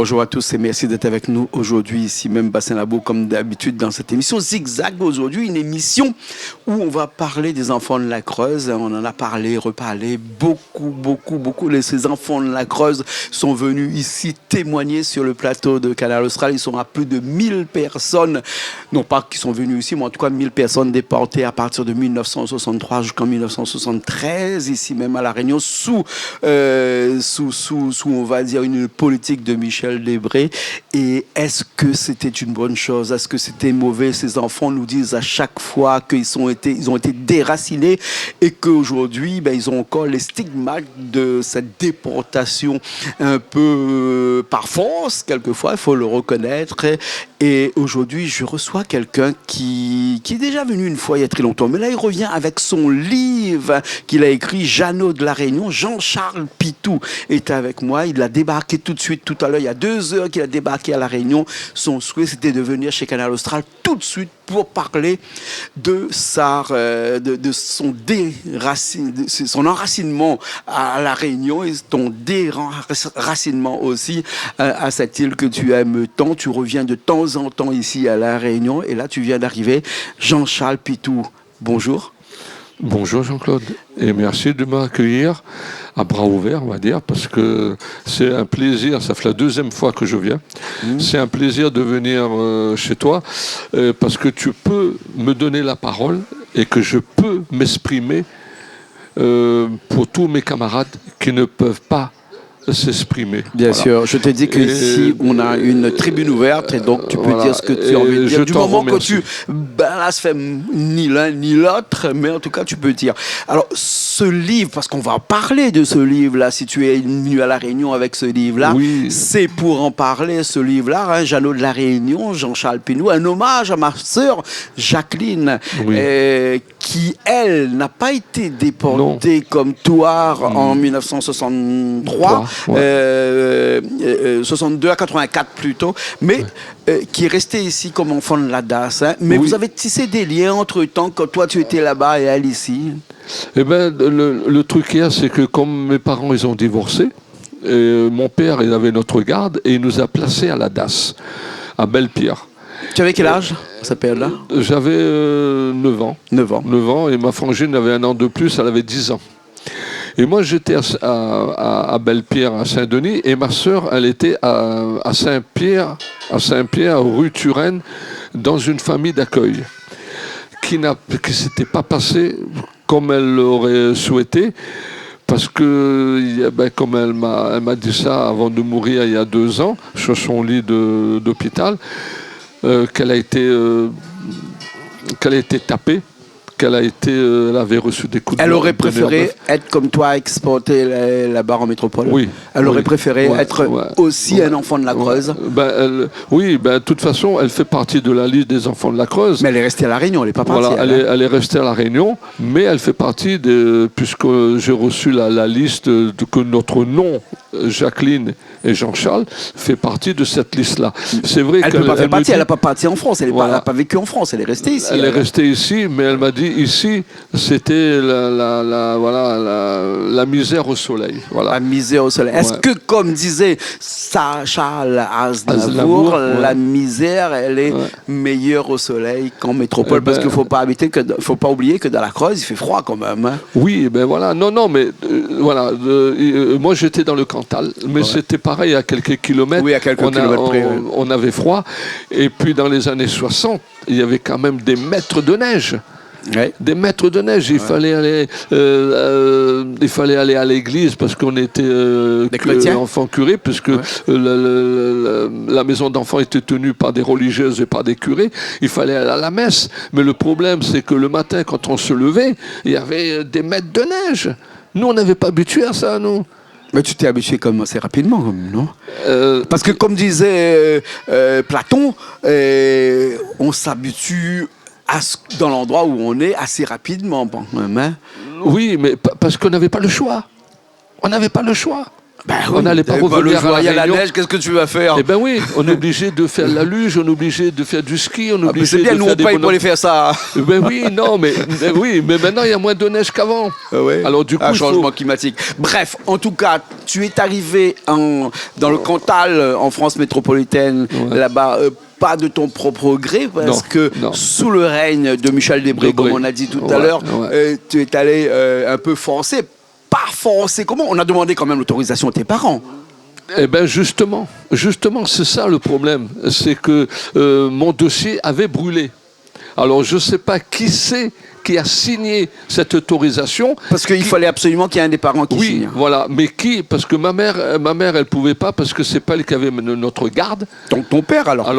Bonjour à tous et merci d'être avec nous aujourd'hui ici même Bassin Labo comme d'habitude dans cette émission Zigzag. Aujourd'hui une émission où on va parler des enfants de la Creuse. On en a parlé, reparlé, beaucoup. Ces enfants de la Creuse sont venus ici témoigner sur le plateau de Canal Austral. Ils sont à plus de 1000 personnes, non pas qui sont venus ici, mais en tout cas 1000 personnes déportées à partir de 1963 jusqu'en 1973 ici même à La Réunion sous on va dire une politique de Michel Debré. Et est-ce que c'était une bonne chose? Est-ce que c'était mauvais? Ces enfants nous disent à chaque fois qu'ils ont été déracinés et qu'aujourd'hui, ils ont encore les stigmates de cette déportation un peu par force, quelquefois, il faut le reconnaître. Et aujourd'hui, je reçois quelqu'un qui est déjà venu une fois il y a très longtemps, mais là, il revient avec son livre qu'il a écrit, Jeannot de la Réunion. Jean-Charles Pitou est avec moi. Il a débarqué tout de suite, tout à l'heure, il y a 2 heures qu'il a débarqué à La Réunion. Son souhait, c'était de venir chez Canal Austral tout de suite pour parler de son enracinement à La Réunion et ton déracinement aussi à cette île que tu aimes tant. Tu reviens de temps en temps ici à La Réunion et là, tu viens d'arriver. Jean-Charles Pitou, bonjour. Bonjour Jean-Claude et merci de m'accueillir à bras ouverts, on va dire, parce que c'est un plaisir, ça fait la 2e fois que je viens. C'est un plaisir de venir chez toi parce que tu peux me donner la parole et que je peux m'exprimer pour tous mes camarades qui ne peuvent pas s'exprimer. Bien sûr, je te dis qu'ici, on a une tribune ouverte et donc tu peux dire ce que tu as envie de dire. Du moment que tu blasphèmes ni l'un ni l'autre, mais en tout cas, tu peux dire. Alors, ce livre, parce qu'on va parler de ce livre-là, si tu es venu à La Réunion avec ce livre-là, oui. C'est pour en parler, ce livre-là, Jeannot de la Réunion, Jean-Charles Pitou, un hommage à ma sœur Jacqueline, qui, elle, n'a pas été déportée comme toi en 1963. 62 à 84 plutôt, mais qui est resté ici comme enfant de la DAS. Mais vous avez tissé des liens entre-temps quand toi tu étais là-bas et elle ici. Eh bien, le truc qu'il y a, c'est que comme mes parents, ils ont divorcé, mon père, il avait notre garde et il nous a placés à la DAS, à Belle-Pierre. Tu avais quel âge, cette période-là? J'avais 9 ans. 9 ans, et ma frangine avait 1 an de plus, elle avait 10 ans. Et moi, j'étais à Belle-Pierre, à Saint-Denis, et ma sœur, elle était à Saint-Pierre, rue Turenne, dans une famille d'accueil, qui ne s'était pas passée comme elle l'aurait souhaité, parce que, comme elle m'a dit ça avant de mourir il y a 2 ans, sur son lit d'hôpital, qu'elle a été tapée. Elle avait reçu des coups de... Elle aurait préféré être comme toi, exportée là-bas en métropole. Oui. Elle aurait préféré être aussi un enfant de la Creuse. De toute façon, elle fait partie de la liste des enfants de la Creuse. Mais elle est restée à La Réunion, elle n'est pas partie. Voilà, elle est restée à La Réunion, mais elle fait partie puisque j'ai reçu la liste que notre nom, Jacqueline et Jean-Charles, fait partie de cette liste-là. C'est vrai elle n'a pas parti en France, elle n'a pas vécu en France, elle est restée ici. Elle est restée ici, mais elle m'a dit ici, c'était la misère au soleil. Voilà. La misère au soleil. Est-ce que, comme disait Charles Aznavour, la misère, elle est meilleure au soleil qu'en métropole? Parce qu'il ne faut pas oublier que dans la Creuse, il fait froid quand même. Hein. Oui, voilà. Non, mais voilà. Moi, j'étais dans le Cantal, mais c'était pareil à quelques kilomètres. Oui, à quelques kilomètres près. On avait froid. Et puis, dans les années 60, il y avait quand même des mètres de neige. Des mètres de neige, il fallait aller à l'église parce qu'on était enfants curés, puisque la maison d'enfants était tenue par des religieuses et par des curés. Il fallait aller à la messe. Mais le problème, c'est que le matin, quand on se levait, il y avait des mètres de neige. Nous, on n'avait pas habitué à ça, nous. Mais tu t'es habitué comme assez rapidement, non? Parce que comme disait Platon, on s'habitue dans l'endroit où on est assez rapidement. Hein? Oui, mais parce qu'on n'avait pas le choix. On n'avait pas le choix. Ben on n'allait pas revenir le jour, à il y a la Réunion. neige, qu'est-ce que tu vas faire? Eh ben oui, on est obligé de faire la luge, on est obligé de faire du ski, on est obligé c'est bien, de nous faire on des paye pour bonhommes. aller faire ça. Ben oui, non, mais maintenant il y a moins de neige qu'avant. Ouais. Alors du coup, un il faut- changement climatique. Bref, en tout cas, tu es arrivé dans le Cantal, en France métropolitaine, là-bas. Pas de ton propre gré, parce que sous le règne de Michel Debré, comme on a dit tout à l'heure, tu es allé un peu forcé. Pas forcé, comment? On a demandé quand même l'autorisation à tes parents. Eh bien justement, c'est ça le problème. C'est que mon dossier avait brûlé. Alors je ne sais pas qui c'est qui a signé cette autorisation. Parce qu'il fallait absolument qu'il y ait un des parents qui signe. Oui, voilà. Mais qui? Parce que ma mère, elle pouvait pas parce que c'est pas elle qui avait notre garde. Donc ton père alors.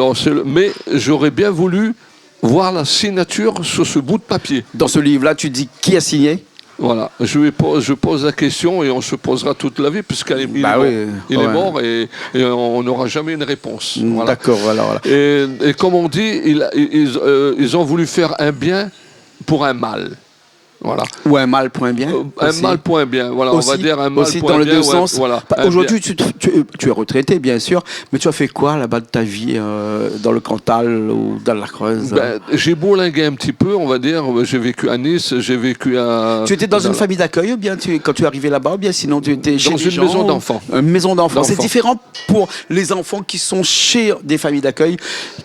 Mais j'aurais bien voulu voir la signature sur ce bout de papier. Dans ce livre-là, tu dis qui a signé? Voilà, je pose la question et on se posera toute la vie puisqu'il est mort et on n'aura jamais une réponse. Voilà. D'accord, voilà. Et comme on dit, ils ont voulu faire un bien pour un mal. Voilà. Ou un mal point bien. Un mal point bien. Voilà, aussi, on va dire un mal aussi point dans le bien. deux sens. Voilà, aujourd'hui, tu es retraité, bien sûr, mais tu as fait quoi là-bas de ta vie, dans le Cantal ou dans la Creuse? J'ai bourlingué un petit peu, on va dire. J'ai vécu à Nice, j'ai vécu à... Tu étais dans une famille d'accueil ou bien quand tu es arrivé là-bas, ou bien sinon tu étais chez des gens? Dans une maison d'enfants. Une maison d'enfants. C'est différent pour les enfants qui sont chez des familles d'accueil,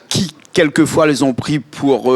qui quelquefois les ont pris pour,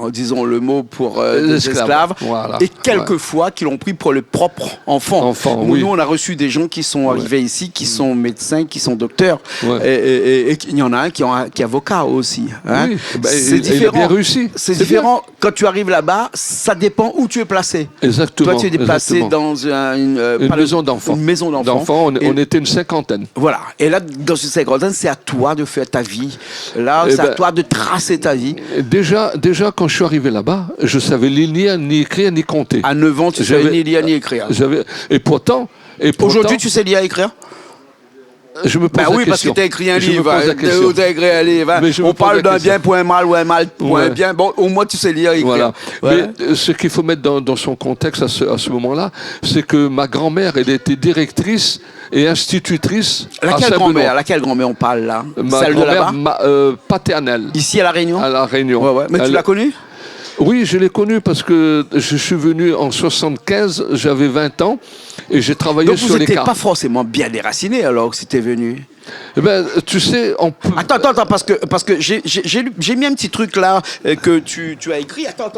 disons le mot, pour des esclaves, voilà. Et quelquefois qui l'ont pris pour les propres enfants. Oui. Nous, on a reçu des gens qui sont arrivés ici, qui sont médecins, qui sont docteurs. Ouais. Et il y en a un qui est avocat aussi. Hein. Oui, c'est différent. Il a bien réussi. C'est différent. Bien. Quand tu arrives là-bas, ça dépend où tu es placé. Exactement. Toi, tu es déplacé dans une maison d'enfants. Une maison d'enfants. On était une cinquantaine. Voilà. Et là, dans une cinquantaine, c'est à toi de faire ta vie. Là, c'est à toi de tracer ta vie. Déjà, quand je suis arrivé là-bas, je savais ni lire, ni écrire, ni compter. À 9 ans, tu savais ni lire, ni écrire. Et pourtant... Aujourd'hui, tu sais lire et écrire? Je me pose la question. Parce que tu as écrit un livre. Tu as écrit un livre. On parle d'un bien point mal ou un mal point bien. Bon, au moins, tu sais lire et écrire. Voilà. Mais ce qu'il faut mettre dans son contexte à ce moment-là, c'est que ma grand-mère, elle était directrice et institutrice. Laquelle grand-mère on parle là? Celle de là-bas? Paternelle. Ici à La Réunion? À La Réunion. Mais tu l'as connue? Oui, je l'ai connue parce que je suis venu en 75, j'avais 20 ans et j'ai travaillé sur les cartes. Donc vous n'étiez pas forcément bien déraciné alors que c'était venu? Eh ben, tu sais, on peut... Attends, parce que j'ai mis un petit truc là que tu as écrit. Attends,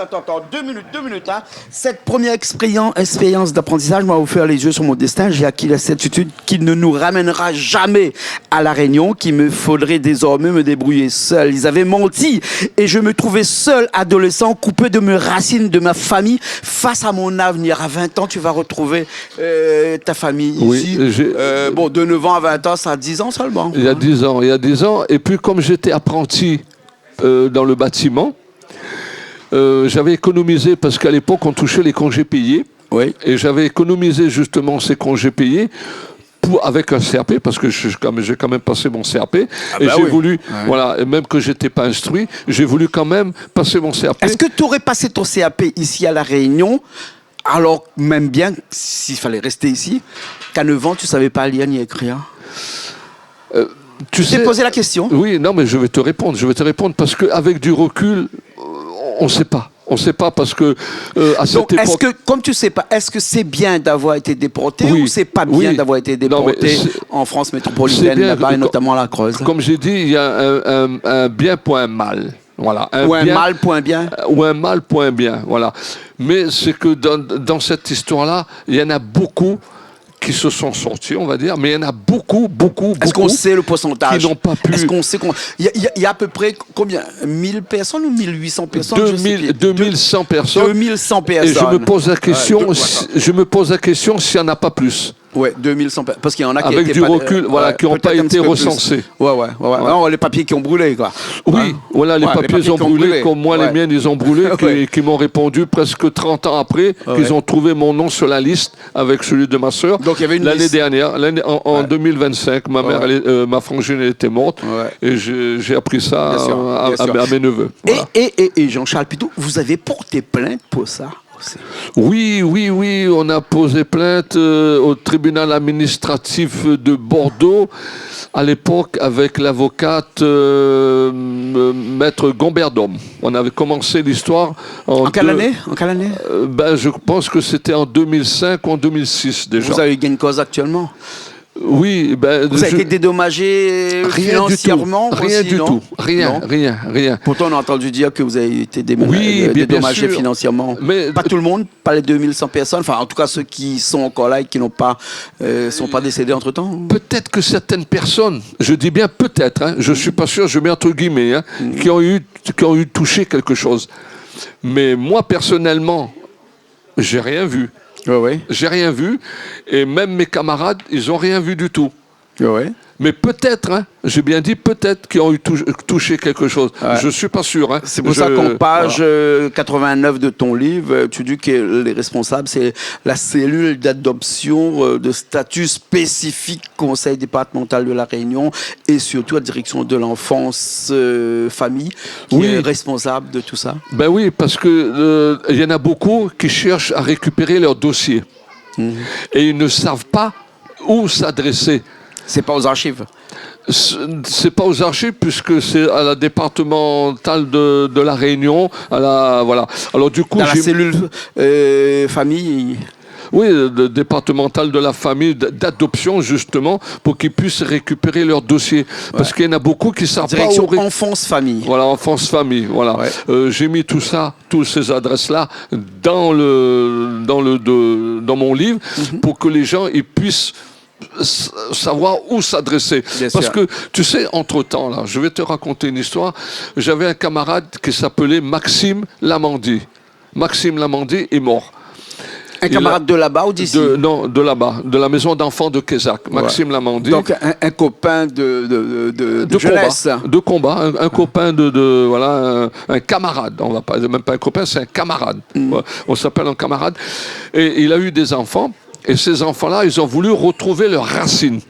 2 minutes. Hein. Cette première expérience d'apprentissage m'a offert les yeux sur mon destin. J'ai acquis la certitude qu'il ne nous ramènera jamais à La Réunion, qu'il me faudrait désormais me débrouiller seul. Ils avaient menti et je me trouvais seul, adolescent, coupé de mes racines, de ma famille, face à mon avenir. À 20 ans, tu vas retrouver ta famille ici. De 9 ans à 20 ans, ça a 10 ans seulement. Il y a 10 ans. Et puis, comme j'étais apprenti dans le bâtiment, j'avais économisé, parce qu'à l'époque, on touchait les congés payés. Oui. Et j'avais économisé justement ces congés payés avec un CAP, parce que j'ai quand même passé mon CAP. Et j'ai voulu, et même que je n'étais pas instruit, j'ai voulu quand même passer mon CAP. Est-ce que tu aurais passé ton CAP ici à La Réunion, alors même bien, s'il fallait rester ici, qu'à 9 ans, tu ne savais pas lire ni écrire? Tu t'es posé la question? Oui, non, mais je vais te répondre parce qu'avec du recul, on ne sait pas. On ne sait pas parce que à cette époque... Comme tu ne sais pas, est-ce que c'est bien d'avoir été déporté ou c'est pas bien d'avoir été déporté en France métropolitaine, là-bas, et notamment à la Creuse? Comme j'ai dit, il y a un bien point mal. Voilà, un mal point bien. Ou un mal point bien, voilà. Mais c'est que dans cette histoire-là, il y en a beaucoup qui se sont sortis, on va dire, mais il y en a beaucoup. Est-ce qu'on sait le pourcentage? Qui n'ont pas pu... Est-ce qu'on sait il y a à peu près combien? 1000 personnes ou 1800 personnes? 2100 personnes. 2100 personnes. Et je me pose la question s'il n'y en a pas plus. Ouais, 2100 personnes. Parce qu'il y en a qui avec du recul, qui n'ont pas été recensés. Ouais. Non, les papiers qui ont brûlé, quoi. Oui, les papiers ont brûlé, comme moi, les miennes, ils ont brûlé, qui m'ont répondu presque 30 ans après, qu'ils ont trouvé mon nom sur la liste avec celui de ma sœur. Donc il y avait une l'année dernière, en 2025, ma mère, ma frangine, elle était morte, et j'ai appris ça à mes neveux. Et Jean-Charles Pitou, vous avez porté plainte pour ça? aussi. Oui, on a posé plainte au tribunal administratif de Bordeaux, à l'époque avec l'avocate maître Gomberdom. On avait commencé l'histoire en quelle année? Je pense que c'était en 2005 ou en 2006 déjà. Vous avez gagné une cause actuellement? Oui, vous avez été dédommagé financièrement? Rien du tout. Rien. Pourtant, on a entendu dire que vous avez été dédommagé financièrement. Mais pas tout le monde, pas les 2100 personnes. Enfin, en tout cas, ceux qui sont encore là et qui n'ont pas, sont pas décédés entre-temps. Peut-être que certaines personnes, je dis bien peut-être, hein, je suis pas sûr, je mets entre guillemets, hein, qui ont eu touché quelque chose. Mais moi, personnellement, j'ai rien vu. Ouais. J'ai rien vu, et même mes camarades, ils n'ont rien vu du tout. Ouais. Mais peut-être, hein, j'ai bien dit peut-être qu'ils ont touché quelque chose. Ouais. Je ne suis pas sûr. Hein. C'est pour ça qu'en page 89 de ton livre, tu dis que les responsables, c'est la cellule d'adoption de statut spécifique Conseil départemental de la Réunion et surtout la direction de l'enfance famille qui est responsable de tout ça. Ben oui, parce que y en a beaucoup qui cherchent à récupérer leur dossier et ils ne savent pas où s'adresser. C'est pas aux archives. C'est pas aux archives puisque c'est à la départementale de la Réunion, voilà. Alors du coup, dans la cellule famille. Oui, départementale de la famille d'adoption justement pour qu'ils puissent récupérer leur dossier parce qu'il y en a beaucoup qui savent direction pas où enfance famille. Voilà, enfance famille. Voilà. Ouais. J'ai mis toutes ces adresses là dans mon livre pour que les gens ils puissent savoir où s'adresser. Parce que, tu sais, entre-temps, là, je vais te raconter une histoire. J'avais un camarade qui s'appelait Maxime Lamandy. Maxime Lamandy est mort. Un camarade de là-bas ou d'ici? Non, de là-bas, de la maison d'enfants de Kézak. Maxime Lamandy. Donc, un copain de jeunesse. De combat. Un copain voilà, un camarade. On va pas, même pas un copain, c'est un camarade. On s'appelle un camarade. Et il a eu des enfants. Et ces enfants-là, ils ont voulu retrouver leurs racines.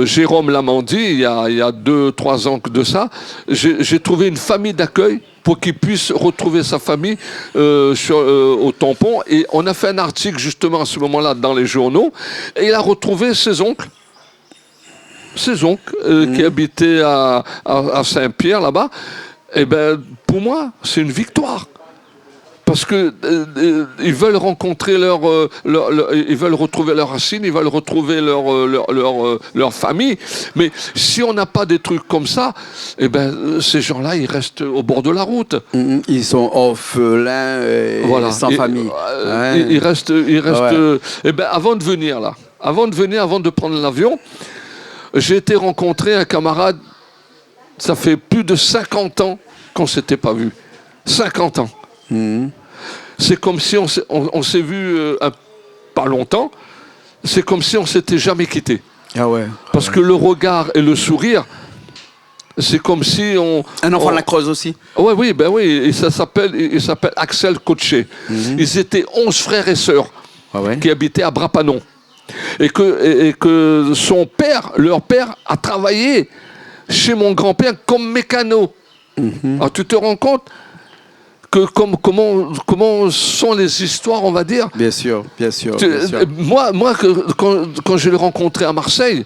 Jérôme Lamandy, il y a 2-3 ans de ça, j'ai trouvé une famille d'accueil pour qu'il puisse retrouver sa famille au tampon. Et on a fait un article justement à ce moment-là dans les journaux. Et il a retrouvé ses oncles. Qui habitaient à Saint-Pierre, là-bas. Et bien, pour moi, c'est une victoire. Parce que ils veulent rencontrer ils veulent retrouver leurs racines, ils veulent retrouver leur famille. Mais si on n'a pas des trucs comme ça, eh ben ces gens-là, ils restent au bord de la route. Ils sont orphelins et sans famille. Ils restent. Eh ben avant de venir là, avant de prendre l'avion, j'ai été rencontrer un camarade. Ça fait plus de 50 ans qu'on s'était pas vu. 50 ans. C'est comme si on s'est vu pas longtemps, c'est comme si on s'était jamais quitté. Ah ouais. Parce que le regard et le sourire, c'est comme si on... Un enfant de la Creuse aussi. Oui, et il s'appelle Axel Coché. Ils étaient 11 frères et sœurs qui habitaient à Brapanon. Et que leur père a travaillé chez mon grand-père comme mécano. Alors tu te rends compte que comment sont les histoires, on va dire. Bien sûr. Moi quand je l'ai rencontré à Marseille,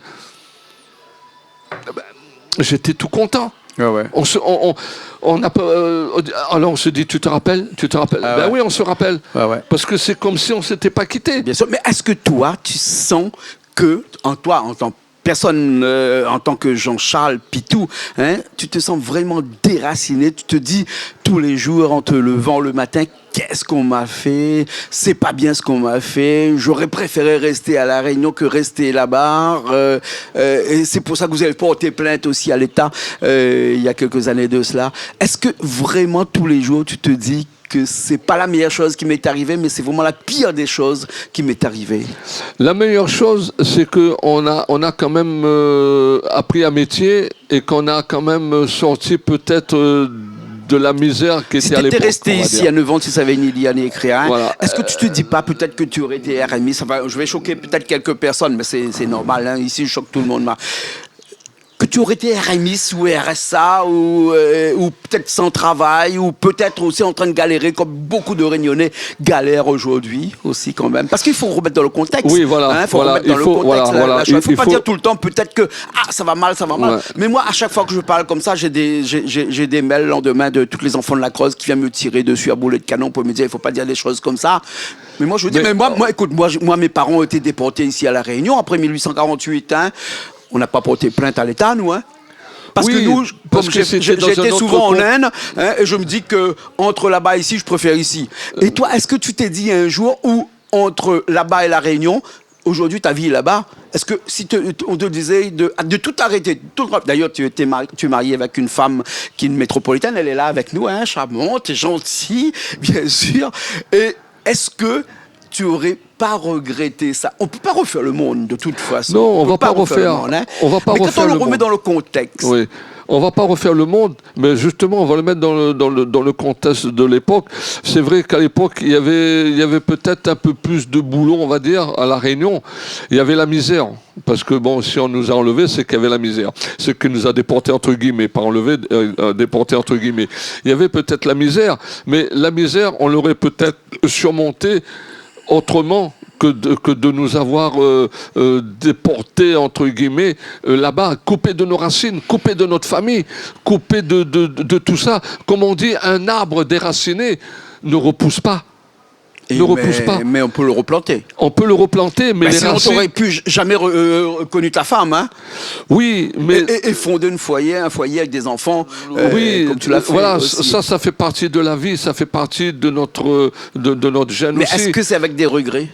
j'étais tout content. Ouais. Alors on se dit, tu te rappelles? Oui, on se rappelle. Parce que c'est comme si on ne s'était pas quitté. Bien sûr, mais est-ce que toi, tu sens que, en tant que personne, en tant que Jean-Charles Pitou, tu te sens vraiment déraciné, tu te dis tous les jours en te levant le matin, qu'est-ce qu'on m'a fait? C'est pas bien ce qu'on m'a fait. J'aurais préféré rester à La Réunion que rester là-bas. Et c'est pour ça que vous avez porté plainte aussi à l'État il y a quelques années de cela. Est-ce que vraiment tous les jours tu te dis que c'est pas la meilleure chose qui m'est arrivée, mais c'est vraiment la pire des choses qui m'est arrivée? La meilleure chose, c'est qu'on a quand même appris un métier et qu'on a quand même sorti peut-être de la misère qui était à l'époque. Si tu étais resté ici à 9 ans, tu savais ni lire ni écrire, est-ce que tu te dis pas peut-être que tu aurais été RMI? Je vais choquer peut-être quelques personnes, mais c'est normal, ici je choque tout le monde. Que que tu aurais été RMIS ou RSA ou peut-être sans travail ou peut-être aussi en train de galérer comme beaucoup de Réunionnais galèrent aujourd'hui aussi quand même. Parce qu'il faut remettre dans le contexte. Oui, voilà. Il faut remettre dans le contexte. Il ne faut pas dire tout le temps peut-être que ça va mal. Ouais. Mais moi, à chaque fois que je parle comme ça, j'ai des mails le lendemain de tous les enfants de la Creuse qui viennent me tirer dessus à boulet de canon pour me dire il ne faut pas dire des choses comme ça. Mais moi, je vous dis, écoute, mes parents ont été déportés ici à La Réunion après 1848. Hein. On n'a pas porté plainte à l'État, nous. Hein. Parce que nous, comme j'étais souvent en Inde, hein, et je me dis que entre là-bas et ici, je préfère ici. Et toi, est-ce que tu t'es dit un jour où entre là-bas et La Réunion, aujourd'hui, ta vie est là-bas, est-ce que si on te disait de tout arrêter, d'ailleurs, tu es marié avec une femme qui est une métropolitaine, elle est là avec nous, hein, charmante, gentille, bien sûr. Et est-ce que tu aurais pas regretté ça? On peut pas refaire le monde de toute façon. Non, on va pas refaire. Le monde, hein. On va pas mais refaire quand on le remet dans le contexte. Oui. On va pas refaire le monde, mais justement, on va le mettre dans le contexte de l'époque. C'est vrai qu'à l'époque, il y avait peut-être un peu plus de boulot, on va dire, à La Réunion. Il y avait la misère. Parce que, bon, si on nous a enlevés, c'est qu'il y avait la misère. Ce qui nous a déportés, entre guillemets, pas enlevés, déportés, entre guillemets. Il y avait peut-être la misère, mais la misère, on l'aurait peut-être surmontée autrement que de nous avoir déportés, entre guillemets, là-bas, coupés de nos racines, coupés de notre famille, coupés de tout ça. Comme on dit, un arbre déraciné ne repousse pas. Mais on peut le replanter. On peut le replanter, mais les sinon, racines... tu n'aurais plus jamais connu ta femme, hein? Oui, mais... Et fonder un foyer avec des enfants, oui, comme tu l'as fait. Voilà, aussi. ça fait partie de la vie, ça fait partie de notre gène aussi. Mais est-ce que c'est avec des regrets?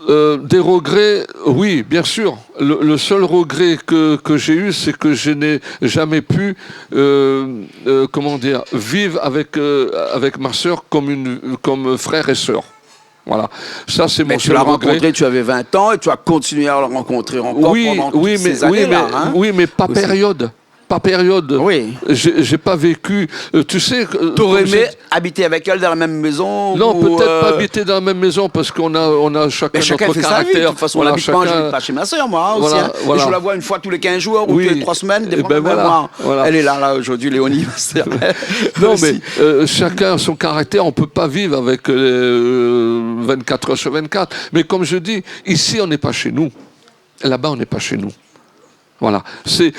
Des regrets, oui, bien sûr. Le seul regret que j'ai eu, c'est que je n'ai jamais pu, vivre avec ma sœur comme frère et sœur. Voilà. Ça, c'est mon seul regret. Tu l'as rencontré, tu avais 20 ans et tu as continué à la rencontrer encore pendant toutes ces années-là. Oui, mais pas période. Par période. Oui. J'ai pas vécu. Tu sais. T'aurais aimé habiter avec elle dans la même maison? Non, peut-être pas habiter dans la même maison parce qu'on a chacun notre fait caractère. Sa vie. De toute façon, je ne pas chez ma soeur, moi aussi. Hein. Et je la vois une fois tous les 15 jours ou tous les 3 semaines. Elle est là aujourd'hui, Léonie. Non, mais chacun a son caractère. On ne peut pas vivre avec 24 heures sur 24. Mais comme je dis, ici, on n'est pas chez nous. Là-bas, on n'est pas chez nous. Voilà. C'est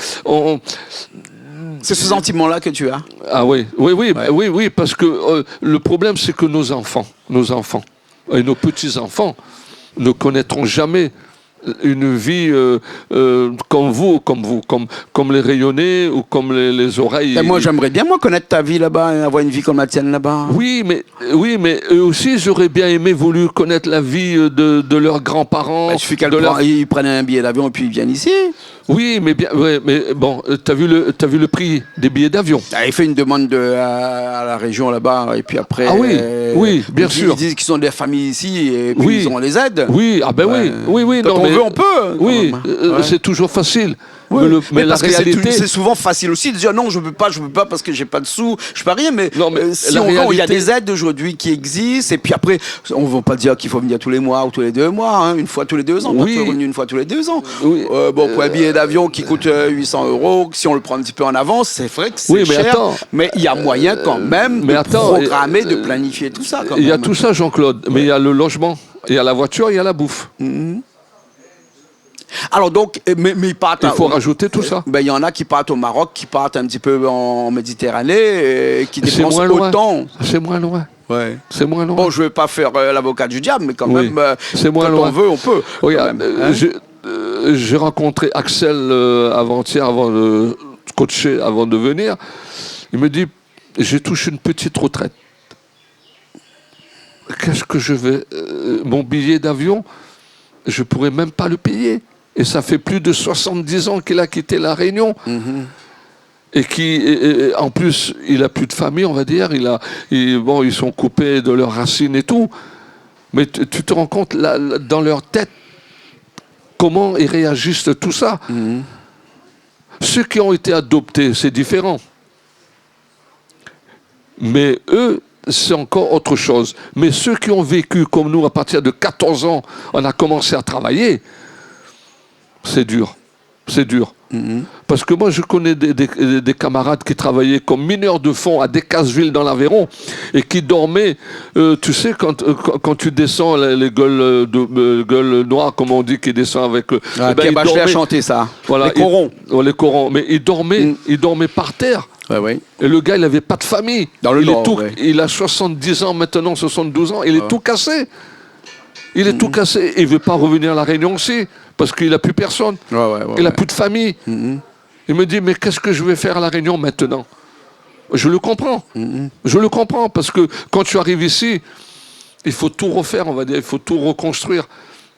ce sentiment-là que tu as. Ah oui, parce que le problème, c'est que nos enfants et nos petits-enfants ne connaîtront jamais une vie comme les Rayonnais ou comme les Oreilles. Et moi, j'aimerais bien connaître ta vie là-bas et avoir une vie comme la tienne là-bas. Oui, mais eux aussi, j'aurais bien voulu connaître la vie de leurs grands-parents. Il suffit qu'ils prennent un billet d'avion et puis ils viennent ici. Oui, mais bon, t'as vu le prix des billets d'avion. Il fait une demande à la région là-bas et puis après. Ah oui, bien sûr. Ils disent qu'ils sont des familles ici et puis ils ont les aides. Oui, oui. Quand on veut, on peut. Oui, c'est toujours facile. Oui. Mais la réalité, c'est souvent facile aussi de dire non, je peux pas parce que j'ai pas de sous, je peux rien. Mais, si on réalité... il y a des aides aujourd'hui qui existent. Et puis après, on ne va pas dire qu'il faut venir tous les mois ou tous les 2 mois, hein, une fois tous les 2 ans. Oui. On peut revenir une fois tous les 2 ans. Oui. Pour un billet d'avion qui coûte 800 €, si on le prend un petit peu en avance, c'est vrai que c'est cher. Mais il y a moyen quand même de programmer, de planifier tout ça. Il y a tout ça, Jean-Claude. Mais il y a le logement, il y a la voiture, il y a la bouffe. Alors donc, mais ils partent. Il faut rajouter tout ça. Il y en a qui partent au Maroc, qui partent un petit peu en Méditerranée, qui dépensent autant. C'est moins loin. Ouais. C'est moins loin. Bon, je ne vais pas faire l'avocat du diable, mais quand même, c'est moins quand loin. On veut, on peut. Regarde, j'ai rencontré Axel avant-hier, avant de coacher, avant de venir. Il me dit, j'ai touché une petite retraite. Qu'est-ce que je vais... mon billet d'avion, je ne pourrais même pas le payer. Et ça fait plus de 70 ans qu'il a quitté La Réunion. Et en plus, il n'a plus de famille, on va dire. Ils sont coupés de leurs racines et tout. Mais tu te rends compte, là, dans leur tête, comment ils réagissent tout ça. Ceux qui ont été adoptés, c'est différent. Mais eux, c'est encore autre chose. Mais ceux qui ont vécu comme nous, à partir de 14 ans, on a commencé à travailler, c'est dur. c'est dur. Parce que moi, je connais des camarades qui travaillaient comme mineurs de fond à Decazeville dans l'Aveyron et qui dormaient, tu sais, quand tu descends les gueules noires, comme on dit, qui descendent avec... je vais chanter ça. Voilà, les corons. Les corons. Mais ils dormaient par terre. Ouais. Et le gars, il n'avait pas de famille. Dans le Nord, il a 70 ans maintenant, 72 ans. Il est tout cassé. Il est tout cassé. Et il ne veut pas revenir à La Réunion aussi, parce qu'il n'a plus personne. Il n'a plus de famille. Il me dit, mais qu'est-ce que je vais faire à La Réunion maintenant? Je le comprends. Je le comprends, parce que quand tu arrives ici, il faut tout refaire, on va dire. Il faut tout reconstruire.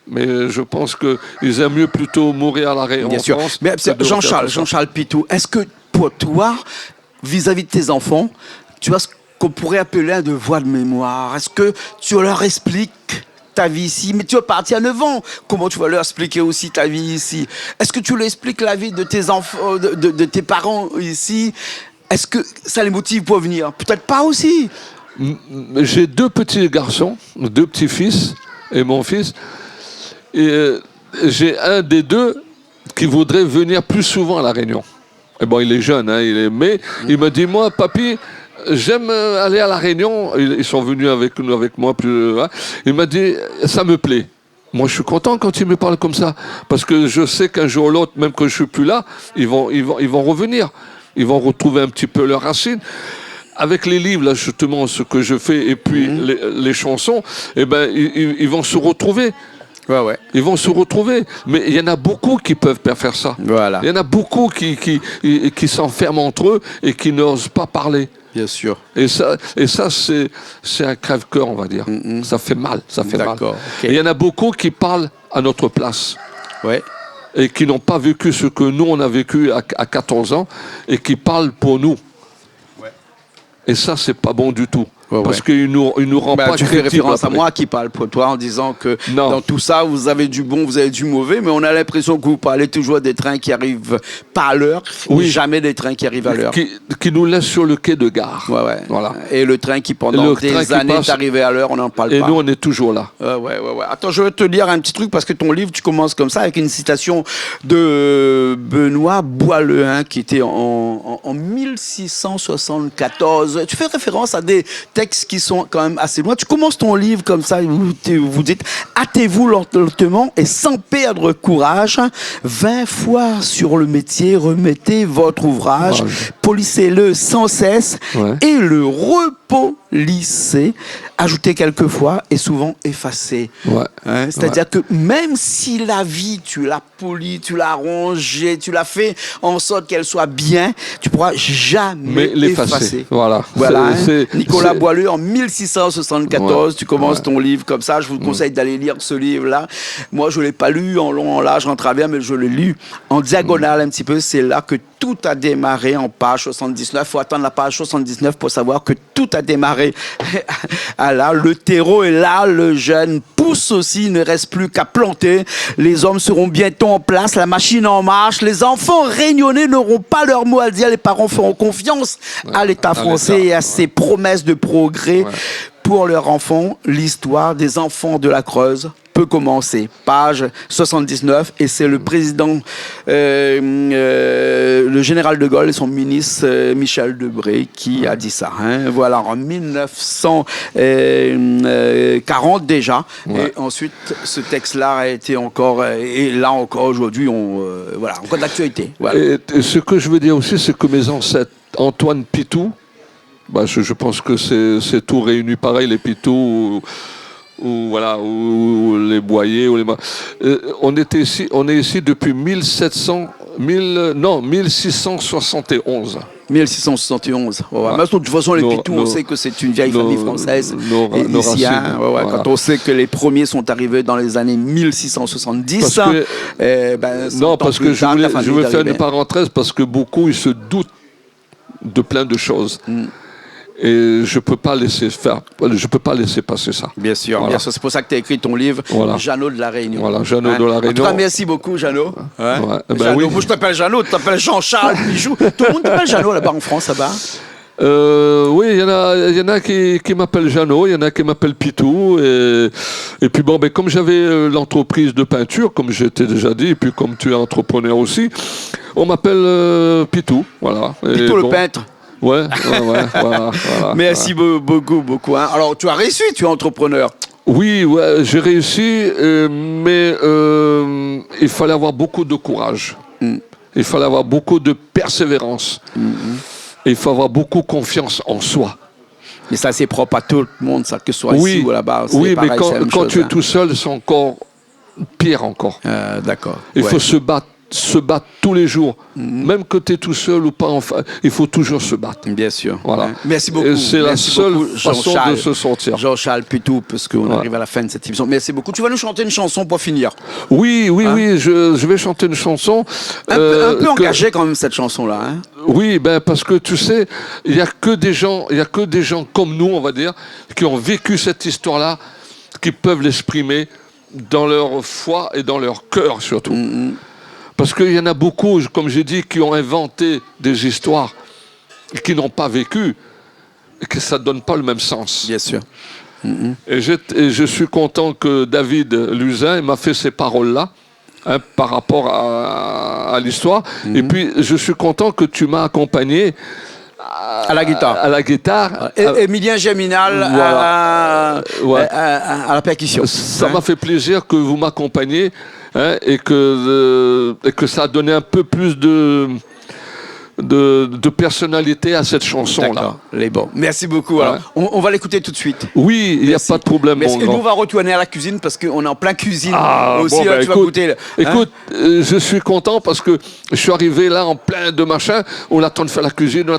Mais je pense qu'ils aiment mieux plutôt mourir à La Réunion. Bien sûr. France, mais Jean-Charles Pitou, est-ce que pour toi, vis-à-vis de tes enfants, tu as ce qu'on pourrait appeler un devoir de mémoire? Est-ce que tu leur expliques ta vie ici, mais tu es parti à 9 ans. Comment tu vas leur expliquer aussi ta vie ici? Est-ce que tu leur expliques la vie de tes enfants, de tes parents ici? Est-ce que ça les motive pour venir? Peut-être pas aussi. J'ai 2 petits garçons, 2 petits-fils et mon fils. Et j'ai un des 2 qui voudrait venir plus souvent à La Réunion. Et bon, il est jeune, hein, mais il me dit, moi, papy, j'aime aller à La Réunion. Ils sont venus avec moi. Il m'a dit, ça me plaît. Moi, je suis content quand il me parle comme ça. Parce que je sais qu'un jour ou l'autre, même que je ne suis plus là, ils vont revenir. Ils vont retrouver un petit peu leurs racines. Avec les livres, là, justement, ce que je fais, et puis les chansons, eh ben, ils vont se retrouver. Ils vont se retrouver. Mais il y en a beaucoup qui peuvent faire ça. Il y en a beaucoup qui s'enferment entre eux et qui n'osent pas parler. Bien sûr. Et ça c'est un crève-cœur, on va dire. Ça fait mal, Okay. Et il y en a beaucoup qui parlent à notre place. Et qui n'ont pas vécu ce que nous, on a vécu à 14 ans, et qui parlent pour nous. Et ça, c'est pas bon du tout. Parce qu'il nous rend pas tu fais référence à moi qui parle pour toi en disant que dans tout ça, vous avez du bon, vous avez du mauvais, mais on a l'impression que vous parlez toujours des trains qui arrivent pas à l'heure, jamais des trains qui arrivent à l'heure. Qui nous laissent sur le quai de gare. Voilà. Et le train qui pendant des années est arrivé à l'heure, on n'en parle pas. Et nous, on est toujours là. Attends, je vais te lire un petit truc parce que ton livre, tu commences comme ça avec une citation de Benoît Boileau, qui était en 1674. Tu fais référence à des textes qui sont quand même assez loin. Tu commences ton livre comme ça, vous dites « Hâtez-vous lentement et sans perdre courage. 20 fois sur le métier, remettez votre ouvrage. Polissez-le sans cesse et le repolissez. Ajoutez quelquefois et souvent effacez. » C'est-à-dire que même si la vie, tu l'as polie, tu l'as rangée, tu l'as fait en sorte qu'elle soit bien, tu pourras jamais l'effacer. Voilà. Nicolas Boileau, en 1674, tu commences ton livre comme ça. Je vous conseille d'aller lire ce livre-là. Moi, je ne l'ai pas lu en long, en large, en travers, mais je l'ai lu en diagonale un petit peu. C'est là que tout a démarré en page 79. Il faut attendre la page 79 pour savoir que tout a démarré. Là, le terreau est là, le jeune pousse aussi, il ne reste plus qu'à planter. Les hommes seront bientôt en place, la machine en marche. Les enfants réunionnais n'auront pas leur mot à dire. Les parents feront confiance à l'État français et à ses promesses de progrès pour leurs enfants. L'histoire des enfants de la Creuse peut commencer. Page 79, et c'est le président, le général de Gaulle et son ministre Michel Debré qui a dit ça. Voilà, en 1940 déjà. Et ensuite, ce texte-là a été encore, et là encore aujourd'hui, encore d'actualité. Et ce que je veux dire aussi, c'est que mes ancêtres, Antoine Pitou, je pense que c'est tout réuni pareil, les Pitou, ou les Boyers, on est ici depuis 1671. 1671. Mais de toute façon, les Pitou, on sait que c'est une vieille famille française. Quand on sait que les premiers sont arrivés dans les années 1670. Parce que je veux faire une parenthèse, parce que beaucoup, ils se doutent de plein de choses. Et je peux pas laisser passer ça. Bien sûr, bien sûr. C'est pour ça que tu as écrit ton livre, Jeannot de la Réunion. Voilà, Jeannot de la Réunion. En tout cas, merci beaucoup, Jeannot. Jeannot. Moi, je t'appelle Jeannot, tu t'appelles Jean-Charles Bijou. Tout le monde t'appelle Jeannot là-bas en France, là-bas. Oui, il y en a qui m'appellent Jeannot, il y en a qui m'appellent Pitou. Et puis bon, comme j'avais l'entreprise de peinture, comme je t'ai déjà dit, et puis comme tu es entrepreneur aussi, on m'appelle Pitou. Voilà. Pitou le peintre. Ouais, voilà. Merci beaucoup. Hein. Alors, tu as réussi, tu es entrepreneur. Oui, ouais, j'ai réussi, mais il fallait avoir beaucoup de courage. Il fallait avoir beaucoup de persévérance. Et il faut avoir beaucoup confiance en soi. Mais ça, c'est propre à tout le monde, ça, que ce soit ici ou là-bas. Oui, pareil, mais quand tu es tout seul, c'est encore pire encore. D'accord. Il faut se battre tous les jours. Même que tu es tout seul ou pas, enfin, il faut toujours se battre. Bien sûr. Voilà. Merci beaucoup. C'est la seule façon de se sortir. Jean-Charles Pitou, parce qu'on arrive à la fin de cette émission. Merci beaucoup. Tu vas nous chanter une chanson pour finir. Oui, je vais chanter une chanson. Un peu engagée quand même, cette chanson-là. Hein. Oui, parce que tu sais, il n'y a que des gens comme nous, on va dire, qui ont vécu cette histoire-là, qui peuvent l'exprimer dans leur foi et dans leur cœur surtout. Parce qu'il y en a beaucoup, comme j'ai dit, qui ont inventé des histoires et qui n'ont pas vécu et que ça ne donne pas le même sens. Bien sûr. Et je suis content que David Luzin m'a fait ces paroles-là par rapport à l'histoire. Et puis, je suis content que tu m'as accompagné à la guitare. Émilien Géminal à la percussion. Ça m'a fait plaisir que vous m'accompagniez. Et que ça a donné un peu plus de personnalité à cette chanson-là. Bon. Merci beaucoup. Ouais. Alors, on va l'écouter tout de suite. Oui, il n'y a pas de problème. Et nous, on va retourner à la cuisine parce qu'on est en plein cuisine aussi. Tu vas goûter. Écoute, je suis content parce que je suis arrivé là en plein de machin. On attend de faire la cuisine.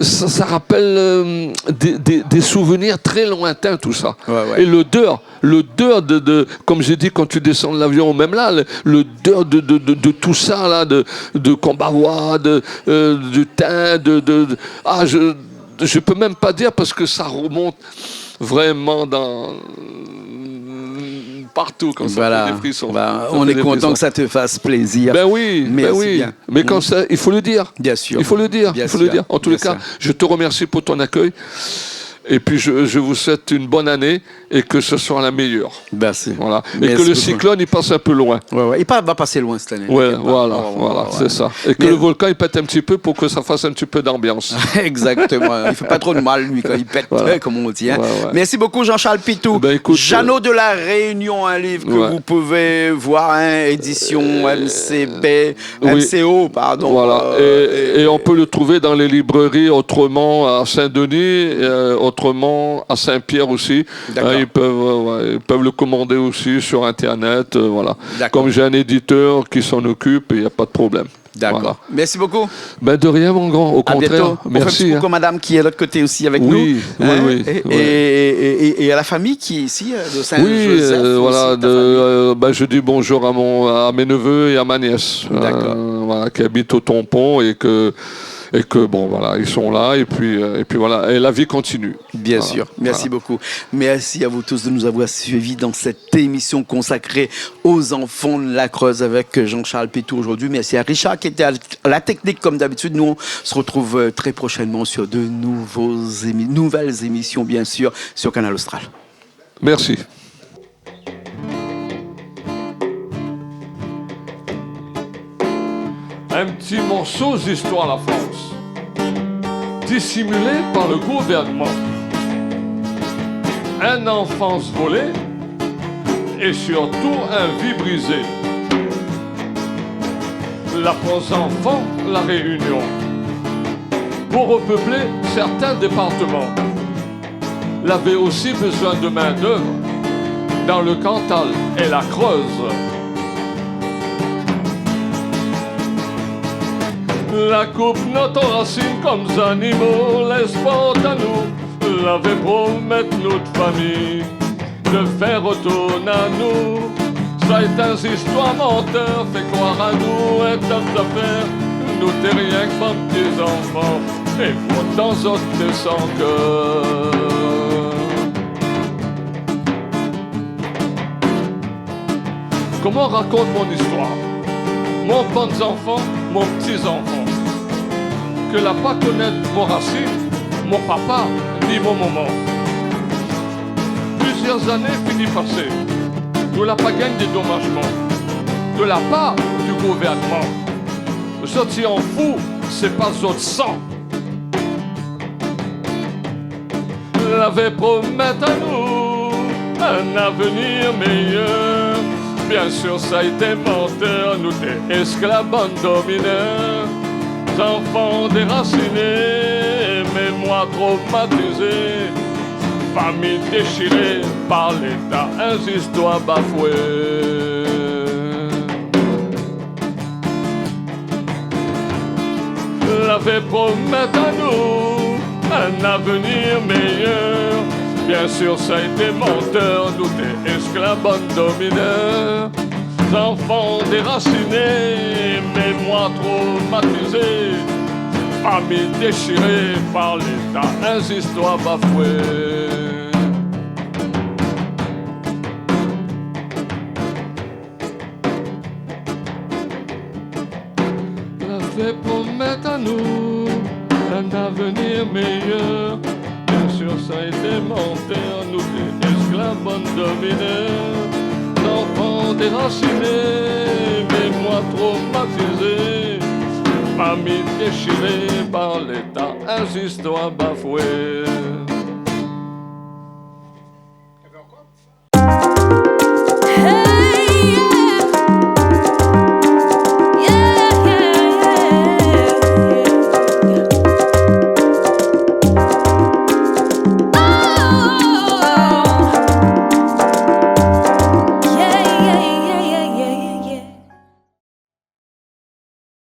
Ça rappelle des souvenirs très lointains, tout ça. Et l'odeur comme j'ai dit, quand tu descends de l'avion, ou même là, l'odeur de tout ça, là, de Combavois, du thym, je peux même pas dire parce que ça remonte vraiment partout quand ça fait des frissons. On est content que ça te fasse plaisir. Oui. Mais quand ça, il faut le dire. Bien sûr. Il faut le dire. En tous les cas, je te remercie pour ton accueil. Et puis je vous souhaite une bonne année et que ce soit la meilleure. Merci. Voilà. Et que le cyclone il passe un peu loin. Il va passer loin cette année. Voilà, c'est ça. Et que le volcan il pète un petit peu pour que ça fasse un petit peu d'ambiance. Exactement. Il fait pas trop de mal lui quand il pète, comme on dit. Hein. Merci beaucoup Jean-Charles Pitou. Jeannot de la Réunion, un livre que vous pouvez voir, édition MCO, pardon. Voilà. Et on peut le trouver dans les librairies autrement à Saint-Denis. Autrement à Saint-Pierre aussi, ils peuvent le commander aussi sur Internet. Voilà. Comme j'ai un éditeur qui s'en occupe, il n'y a pas de problème. D'accord. Voilà. Merci beaucoup. De rien, mon grand. Au contraire. Merci. On fait madame qui est de l'autre côté aussi avec nous. Oui. Et à la famille qui est ici de Saint-Joseph. Je dis bonjour à mes neveux et à ma nièce. Qui habitent au Tampon et que ils sont là et puis voilà, et la vie continue. Bien sûr. Merci beaucoup. Merci à vous tous de nous avoir suivis dans cette émission consacrée aux enfants de la Creuse avec Jean-Charles Pitou aujourd'hui. Merci à Richard qui était à la technique comme d'habitude. Nous, on se retrouve très prochainement sur de nouvelles émissions, bien sûr, sur Canal Austral. Merci. Un petit morceau d'histoire de la France, dissimulé par le gouvernement. Un enfance volée et surtout un vie brisée. La prose enfant, la Réunion, pour repeupler certains départements. L'avait aussi besoin de main-d'œuvre dans le Cantal et la Creuse. La coupe notre racine comme animaux, l'espoir à nous, l'avait promettre notre famille, de faire retourner à nous. Ça est un histoire menteur, fait croire à nous et tant d'affaires. Nous t'es rien que pas petits enfants, et pourtant autres sans cœur. Comment raconte mon histoire? Mon bons enfant, mon petits enfant, que la pas connaître mon racine, mon papa ni mon maman. Plusieurs années finies passées, nous n'avons pas gagné de dédommagement de la part du gouvernement. Je en fou, c'est pas autre sang. L'avait promis à nous un avenir meilleur. Bien sûr, ça a été menteur, nous des esclaves domineurs. Enfants déracinés, mémoire traumatisée, famille déchirée par l'État, une histoire bafouée. L'avait promis à nous un avenir meilleur. Bien sûr, ça a été menteur, nous des esclaves domineurs. Enfants déracinés, mémoire traumatisée, famille déchirée par l'État, une histoire bafouée. L'avait promis à nous un avenir meilleur. Bien sûr, ça a été menteur, nous des esclaves domineurs. Enfants déracinés, mémoire traumatisée, famille déchirée par l'État, une histoire bafouée.